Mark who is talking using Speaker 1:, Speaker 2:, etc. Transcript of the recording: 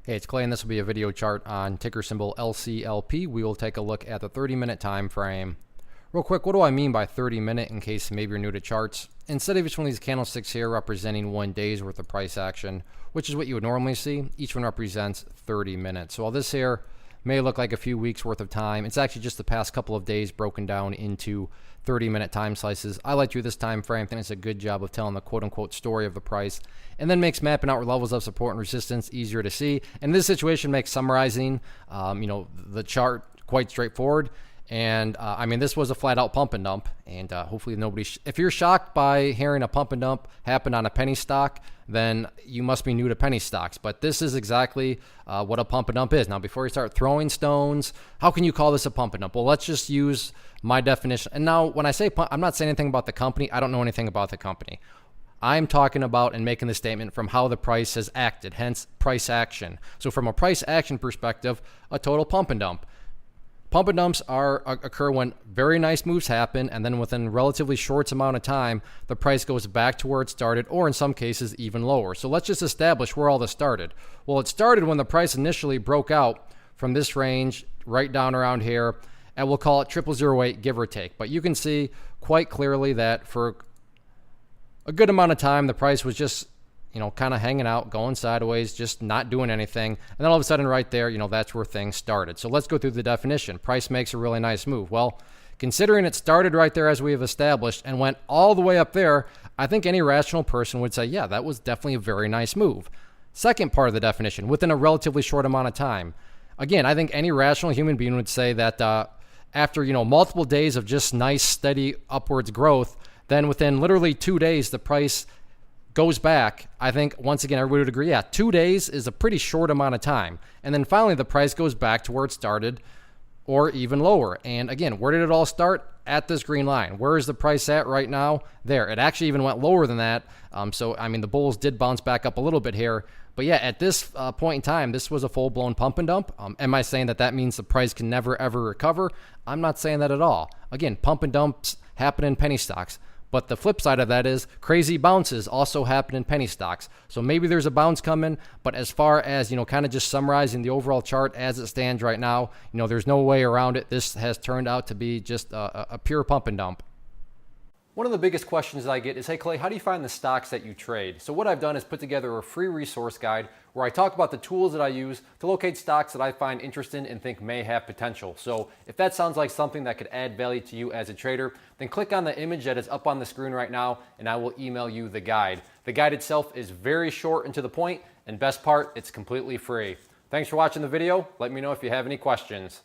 Speaker 1: Hey, it's Clay, and this will be a video chart on ticker symbol LCLP. We will take a look at the 30-minute time frame. Real quick, what do I mean by 30-minute in case maybe you're new to charts? Instead of each one of these candlesticks here representing 1 day's worth of price action, which is what you would normally see, each one represents 30 minutes. So while this here may look like a few weeks worth of time, it's actually just the past couple of days broken down into 30-minute time slices. I like to do this time frame. I think it's a good job of telling the quote-unquote story of the price, and then makes mapping out levels of support and resistance easier to see. And this situation makes summarizing, the chart quite straightforward. And I mean, this was a flat-out pump and dump, and hopefully nobody. If you're shocked by hearing a pump and dump happen on a penny stock, then you must be new to penny stocks. But this is exactly what a pump and dump is. Now, before you start throwing stones, how can you call this a pump and dump? Well, let's just use my definition. And now, when I say pump, I'm not saying anything about the company. I don't know anything about the company. I'm talking about and making the statement from how the price has acted, hence price action. So from a price action perspective, a total pump and dump. Pump and dumps occur when very nice moves happen, and then within a relatively short amount of time, the price goes back to where it started, or in some cases, even lower. So let's just establish where all this started. Well, it started when the price initially broke out from this range right down around here, and we'll call it 0008, give or take. But you can see quite clearly that for a good amount of time, the price was just kind of hanging out, going sideways, just not doing anything. And then all of a sudden right there, that's where things started. So let's go through the definition. Price makes a really nice move. Well, considering it started right there as we have established and went all the way up there, I think any rational person would say, yeah, that was definitely a very nice move. Second part of the definition, within a relatively short amount of time. Again, I think any rational human being would say that after, multiple days of just nice, steady upwards growth, then within literally 2 days, the price goes back. I think, once again, everybody would agree, 2 days is a pretty short amount of time. And then finally, the price goes back to where it started or even lower. And again, where did it all start? At this green line. Where is the price at right now? There. It actually even went lower than that. The bulls did bounce back up a little bit here. But yeah, at this point in time, this was a full-blown pump and dump. Am I saying that means the price can never, ever recover? I'm not saying that at all. Again, pump and dumps happen in penny stocks. But the flip side of that is crazy bounces also happen in penny stocks. So maybe there's a bounce coming, but as far as, kind of just summarizing the overall chart as it stands right now, there's no way around it. This has turned out to be just a pure pump and dump. One of the biggest questions that I get is, hey Clay, how do you find the stocks that you trade? So what I've done is put together a free resource guide where I talk about the tools that I use to locate stocks that I find interesting and think may have potential. So if that sounds like something that could add value to you as a trader, then click on the image that is up on the screen right now and I will email you the guide. The guide itself is very short and to the point, and best part, it's completely free. Thanks for watching the video. Let me know if you have any questions.